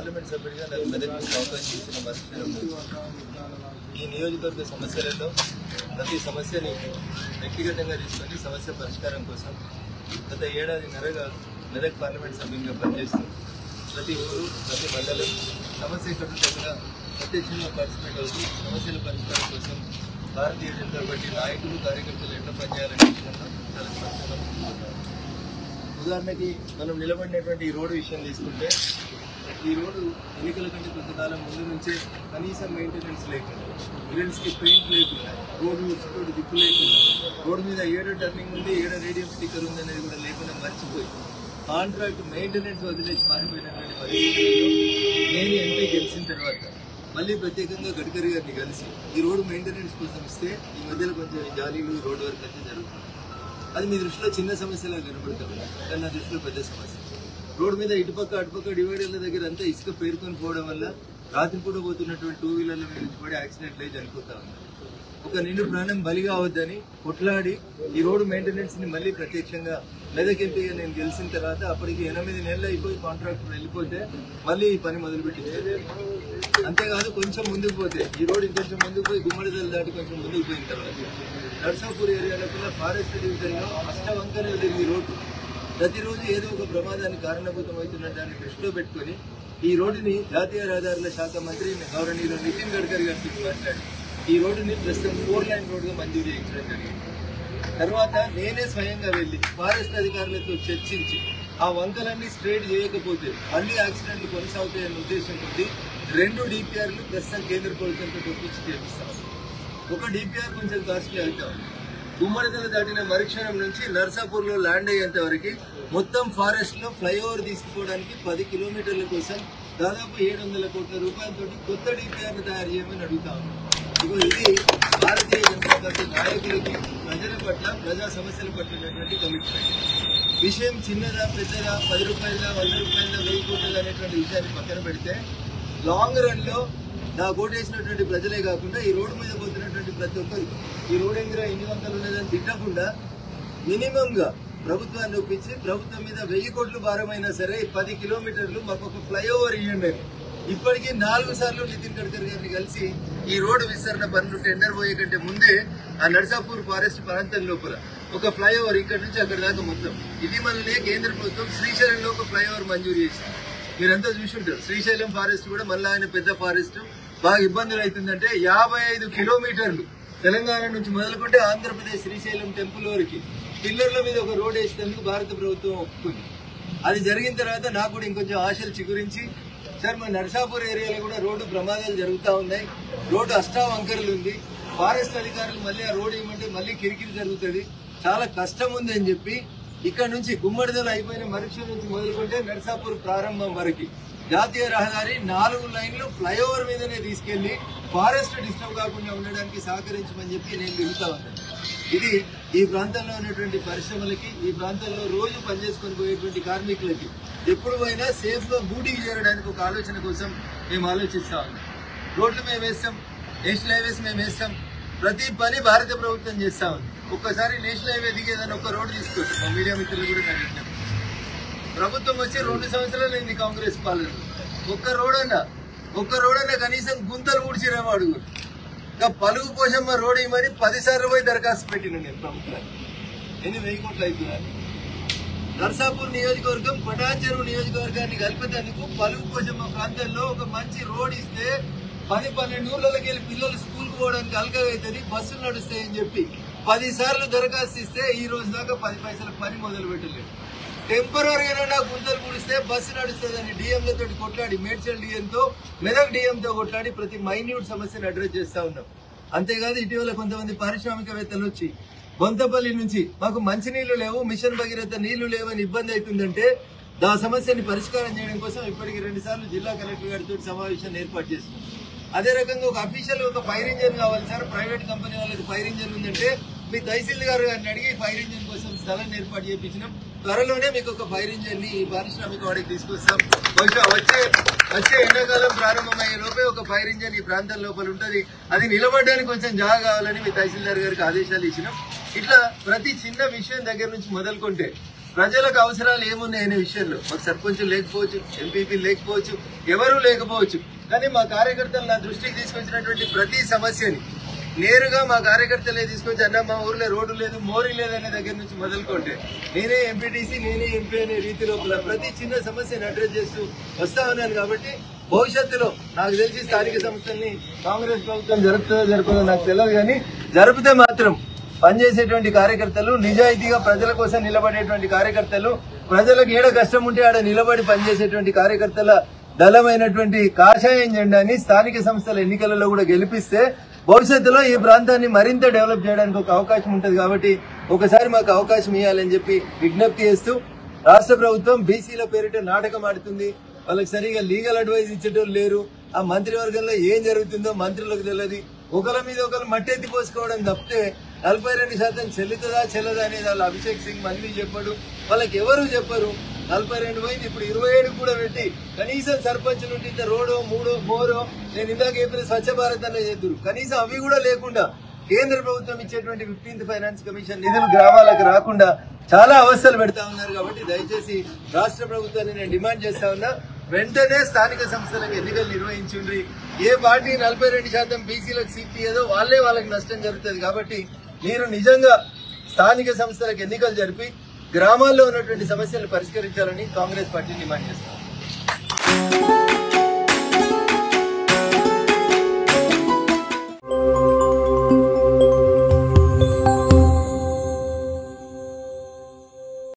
Parliament సభ్యుడిగా నాకు మెదక్ అవకాశం ఇచ్చిన మరుక్షణంలో ఈ నియోజకవర్గ సమస్యలలో ప్రతి సమస్యని వ్యక్తిగతంగా తీసుకొని సమస్య పరిష్కారం కోసం గత ఏడాదిన్నరగా మెదక్ పార్లమెంట్ సభ్యునిగా పనిచేస్తూ ప్రతి ఊరు ప్రతి మండలం సమస్య దగ్గర ప్రత్యక్షంగా పార్టిసిపేట్ అవుతూ సమస్యల పరిష్కారం కోసం భారతీయ జనతా పార్టీ నాయకులు కార్యకర్తలు ఎట్లా పనిచేయాలనే విషయంలో చాలా స్పష్టంగా ముందుకున్నారు. ఉదాహరణకి మనం నిలబడినటువంటి ఈ రోడ్డు విషయం తీసుకుంటే ఈ రోడ్డు ఎన్నికల కంటే కొంతకాలం ముందు నుంచే కనీసం మెయింటెనెన్స్ లేకుండా విలెన్స్కి పెయింట్ లేకుండా రోడ్డు చుట్టూ దిక్కు లేకుండా రోడ్డు మీద ఏడో టర్నింగ్ ఉంది ఏడో రేడియం స్టిక్కర్ ఉంది అనేది కూడా లేకుండా మర్చిపోయి కాంట్రాక్ట్ మెయింటెనెన్స్ వదిలేసి పారిపోయినటువంటి పరిస్థితుల్లో నేను ఎంపీ గెలిచిన తర్వాత మళ్ళీ ప్రత్యేకంగా గడ్కరీ గారిని కలిసి ఈ రోడ్డు మెయింటెనెన్స్ కోసం ఇస్తే ఈ మధ్యలో కొంచెం జాలీలు రోడ్డు వర్క్ అయితే జరుగుతుంది. అది మీ దృష్టిలో చిన్న సమస్యలా కనబడుతుంది కానీ నా దృష్టిలో పెద్ద సమస్య. రోడ్డు మీద ఇటుపక్క అటుపక్క డివైడర్ల దగ్గర అంతా ఇసుక పేరుకొని పోవడం వల్ల రాత్రిపూట పోతున్నటువంటి 2 వీలర్ల మీద పడి యాక్సిడెంట్లు అయి చనిపోతా ఉన్నారు. ఒక నిండు ప్రాణం బలిగా అవద్దని కొట్లాడి ఈ రోడ్డు మెయింటెనెన్స్ ని మళ్ళీ ప్రత్యక్షంగా మెదక్ ఎంపీగా నేను గెలిచిన తర్వాత అప్పటికి 8 నెలలు అయిపోయి కాంట్రాక్టర్ వెళ్ళిపోతే మళ్ళీ ఈ పని మొదలుపెట్టింది. అంతేకాదు కొంచెం ముందుకు పోతే ఈ రోడ్డు ఇంకొంచెం ముందుకు పోయి గుమ్మడిదలు దాటి కొంచెం ముందుకు పోయిన తర్వాత నర్సాపూర్ ఏరియాలో కూడా ఫారెస్ట్ డివిజన్లో అష్టవంకరలు తిరిగి రోడ్డు ప్రతిరోజు ఏదో ఒక ప్రమాదానికి కారణభూతం అవుతున్న దాన్ని దృష్టిలో పెట్టుకుని ఈ రోడ్డుని జాతీయ రహదారుల శాఖ మంత్రి గౌరవనీయులు నితిన్ గడ్కరీ గారితో మాట్లాడి ఈ రోడ్డుని ప్రస్తుతం 4 లైన్ రోడ్డుగా మంజూరు చేయించడం జరిగింది. తర్వాత నేనే స్వయంగా వెళ్లి ఫారెస్ట్ అధికారులతో చర్చించి ఆ వంకలన్నీ స్ట్రైట్ చేయకపోతే మళ్లీ యాక్సిడెంట్లు కొనసాగుతాయన్న ఉద్దేశం ఉంది 2 డిపిఆర్లు ప్రస్తుతం కేంద్ర ప్రభుత్వంతో ఒప్పించి చేపిస్తాం. ఒక డిపిఆర్ కొంచెం కాస్ట్లీ అవుతాం. గుమ్మడిదలు దాటిన మరుక్షణం నుంచి నర్సాపూర్లో ల్యాండ్ అయ్యేంత వరకు మొత్తం ఫారెస్ట్ లో ఫ్లైఓవర్ తీసుకుపోవడానికి 10 కిలోమీటర్ల కోసం దాదాపు 700 కోట్ల రూపాయలతో కొత్త డిపిఆర్ తయారు చేయమని అడుగుతా ఉన్నాం. ఇది భారతీయ జనతా పార్టీ నాయకులకి ప్రజల పట్ల ప్రజా సమస్యల పట్ల ఉన్నటువంటి కమిట్మెంట్. విషయం చిన్నదా పెద్దదా 10 రూపాయల 100 రూపాయల 1000 కోట్ల అనేటువంటి విషయాన్ని పక్కన పెడితే లాంగ్ రన్ లో నా ఓటేసినటువంటి ప్రజలే కాకుండా ఈ రోడ్డు మీద పోతున్నటువంటి ప్రతి ఒక్కరు ఈ రోడ్ ఎంగిరా ఎన్ని వంకలు ఉన్నదని తిట్టకుండా మినిమం గా ప్రభుత్వాన్ని ఒప్పించి ప్రభుత్వం మీద 1000 కోట్లు భారమైనా సరే 10 కిలోమీటర్లు మాకు ఒక ఫ్లైఓవర్ ఇవ్వండి. ఇప్పటికీ 4 సార్లు నితిన్ గడ్కరీ గారిని కలిసి ఈ రోడ్డు విస్తరణ పనులు టెండర్ పోయే కంటే ముందే ఆ నర్సాపూర్ ఫారెస్ట్ ప్రాంతం లోపల ఒక ఫ్లైఓవర్ ఇక్కడ నుంచి అక్కడ దాకా మొత్తం ఇది మనల్ని కేంద్ర ప్రభుత్వం శ్రీశైలంలో ఒక ఫ్లైఓవర్ మంజూరు చేసింది. మీరంతా చూసుంటారు శ్రీశైలం ఫారెస్ట్ కూడా మళ్ళీ ఆయన పెద్ద ఫారెస్ట్ బాగా ఇబ్బందులు అవుతుందంటే 55 కిలోమీటర్లు తెలంగాణ నుంచి మొదలుకుంటే ఆంధ్రప్రదేశ్ శ్రీశైలం టెంపుల్ వరకు పిల్లర్ల మీద ఒక రోడ్ వేసేందుకు భారత ప్రభుత్వం ఒప్పుకుంది. అది జరిగిన తర్వాత నాకు కూడా ఇంకొంచెం ఆశలు చిగురించి సార్ మన నర్సాపూర్ ఏరియాలో కూడా రోడ్డు ప్రమాదాలు జరుగుతూ ఉన్నాయి, రోడ్డు అష్టావంకరలు ఉంది, ఫారెస్ట్ అధికారులు మళ్ళీ ఆ రోడ్డు ఇవ్వమంటే మళ్ళీ కిరికిరి జరుగుతుంది, చాలా కష్టం ఉంది అని చెప్పి ఇక్కడ నుంచి గుమ్మడిదలు అయిపోయిన మరుక్షణం నుంచి మొదలుకుంటే నర్సాపూర్ ప్రారంభం వరకు జాతీయ రహదారి 4 లైన్లు ఫ్లైఓవర్ మీదనే తీసుకెళ్లి ఫారెస్ట్ డిస్టర్బ్ కాకుండా ఉండడానికి సహకరించమని చెప్పి నేను వెళ్తా ఉన్నాను. ఇది ఈ ప్రాంతంలో ఉన్నటువంటి పరిశ్రమలకి ఈ ప్రాంతంలో రోజు పనిచేసుకొని పోయేటువంటి కార్మికులకి ఎప్పుడు పోయినా సేఫ్ గా డ్యూటీకి చేరడానికి ఒక ఆలోచన కోసం మేము ఆలోచిస్తా ఉన్నాం. రోడ్లు మేము వేస్తాం, నేషనల్ హైవేస్ మేము వేస్తాం, ప్రతి పని భారత ప్రభుత్వం చేస్తా ఉంది. ఒక్కసారి నేషనల్ హైవే దిగేదని ఒక రోడ్డు తీసుకోవచ్చు. మా మీడియా మిత్రులు కూడా నాకు విజ్ఞప్తి, ప్రభుత్వం వచ్చి 2 సంవత్సరాలు అయింది కాంగ్రెస్ పాలన, ఒక్క రోడ్ అన్నా కనీసం గుంతలు ఊడ్చిరేమో అడుగు. ఇంకా పలుగు పోషమ్మ రోడ్ ఇవ్వమని 10 సార్లు పోయి దరఖాస్తు పెట్టిన నేను ప్రభుత్వానికి. 1000 కోట్లు అవుతున్నాను. నర్సాపూర్ నియోజకవర్గం పటాన్చెరు నియోజకవర్గాన్ని కలిపేందుకు పలుగు పోషమ్మ ప్రాంతంలో ఒక మంచి రోడ్ ఇస్తే 10-12 ఊర్లకి వెళ్ళి పిల్లలు స్కూల్కి పోవడానికి అలకగా అవుతుంది, బస్సులు నడుస్తాయని చెప్పి 10 సార్లు దరఖాస్తు ఇస్తే ఈ రోజు దాకా 10 పైసల పని మొదలు పెట్టలేదు. టెంపరీగా గుంతలు పూడిస్తే బస్సు నడుస్తుందని డిఎంలతో కొట్లాడి మేడ్చల్ డిఎంతో మెదక్ డిఎంతో కొట్లాడి ప్రతి మైన్యూట్ సమస్యను అడ్రస్ చేస్తా ఉన్నాం. అంతేకాదు ఇటీవల కొంతమంది పారిశ్రామికవేత్తలు వచ్చి బొంతపల్లి నుంచి మాకు మంచినీళ్లు లేవు, మిషన్ భగీరథ నీళ్లు లేవని ఇబ్బంది అవుతుందంటే ఆ సమస్యని పరిష్కారం చేయడం కోసం ఇప్పటికి 2 సార్లు జిల్లా కలెక్టర్ గారితో సమావేశాన్ని ఏర్పాటు చేస్తున్నాం. అదే రకంగా ఒక అఫీషియల్ ఒక ఫైర్ ఇంజిన్ కావాలి సార్, ప్రైవేట్ కంపెనీ వాళ్ళకి ఫైర్ ఇంజిన్ ఉందంటే మీ తహసీల్దార్ గారిని అడిగి ఫైర్ ఇంజిన్ కోసం స్థలాన్ని ఏర్పాటు చేయించినాం. త్వరలోనే మీకు ఒక ఫైర్ ఇంజిన్ ని ఈ పారిశ్రామిక వాడికి తీసుకొస్తాం. బహుశా వచ్చే ఎండాకాలం ప్రారంభమయ్యే లోపే ఒక ఫైర్ ఇంజిన్ ఈ ప్రాంతం లోపల ఉంటుంది. అది నిలబడడానికి కొంచెం జాగా కావాలని మీ తహసీల్దార్ గారికి ఆదేశాలు ఇచ్చినాం. ఇట్లా ప్రతి చిన్న విషయం దగ్గర నుంచి మొదలుకుంటే ప్రజలకు అవసరాలు ఏమున్నాయనే విషయంలో మాకు సర్పంచులు లేకపోవచ్చు, ఎంపీపీ లేకపోవచ్చు, ఎవరూ లేకపోవచ్చు, కానీ మా కార్యకర్తలు నా దృష్టికి తీసుకొచ్చినటువంటి ప్రతి సమస్యని నేరుగా మా కార్యకర్తలే తీసుకొచ్చి అన్న మా ఊర్లో రోడ్డు లేదు, మోరీ లేదనే దగ్గర నుంచి మొదలుకుంటే నేనే ఎంపీటీసీ, నేనే ఎంపీ అనే రీతి లోపల ప్రతి చిన్న సమస్యను అడ్రస్ చేస్తూ వస్తా ఉన్నాను. కాబట్టి భవిష్యత్తులో నాకు తెలిసి స్థానిక సంస్థల్ని కాంగ్రెస్ ప్రభుత్వం జరుపుతుందో జరపదో నాకు తెలియదు, కానీ జరిపితే మాత్రం పనిచేసేటువంటి కార్యకర్తలు, నిజాయితీగా ప్రజల కోసం నిలబడేటువంటి కార్యకర్తలు, ప్రజలకు ఏడ కష్టం ఉంటే ఆడ నిలబడి పనిచేసేటువంటి కార్యకర్తల దళమైనటువంటి కాషాయం జెండాని స్థానిక సంస్థల ఎన్నికలలో కూడా గెలిపిస్తే భవిష్యత్తులో ఈ ప్రాంతాన్ని మరింత డెవలప్ చేయడానికి ఒక అవకాశం ఉంటుంది. కాబట్టి ఒకసారి మాకు అవకాశం ఇవ్వాలని చెప్పి విజ్ఞప్తి చేస్తూ, రాష్ట్ర ప్రభుత్వం బీసీల పేరిట నాటకం ఆడుతుంది. వాళ్ళకి సరిగా లీగల్ అడ్వైజ్ ఇచ్చేటోళ్ళు లేరు. ఆ మంత్రివర్గంలో ఏం జరుగుతుందో మంత్రులకు తెలియదు. ఒకరి మీద ఒకరు మట్టెత్తి పోసుకోవడం తప్పితే 42% చెల్లుతుందా చెల్లదా అనేది వాళ్ళ అభిషేక్ సింగ్ మళ్ళీ చెప్పాడు. వాళ్ళకి ఎవరు చెప్పరు. 42 పోయింది, ఇప్పుడు 27 కూడా పెట్టి కనీసం సర్పంచులు ఉంటే ఇంత రోడో మూడో బోరో, నేను ఇందాక చెప్పిన స్వచ్ఛ భారత్ అనే చేద్దరు, కనీసం అవి కూడా లేకుండా కేంద్ర ప్రభుత్వం ఇచ్చేటువంటి 15th ఫైనాన్స్ కమిషన్ నిధులు గ్రామాలకు రాకుండా చాలా అవస్థలు పెడతా ఉన్నారు. కాబట్టి దయచేసి రాష్ట్ర ప్రభుత్వాన్ని నేను డిమాండ్ చేస్తా ఉన్నా, వెంటనే స్థానిక సంస్థలకు ఎన్నికలు నిర్వహించుండ్రి. ఏ పార్టీ 42% బీసీలకు సీట్ ఇయ్యదో వాళ్ళకి నష్టం జరుగుతుంది. కాబట్టి మీరు నిజంగా స్థానిక సంస్థలకు ఎన్నికలు జరిపి గ్రామాల్లో ఉన్నటువంటి సమస్యలు పరిష్కరించాలని కాంగ్రెస్ పార్టీ డిమాండ్ చేస్తారు.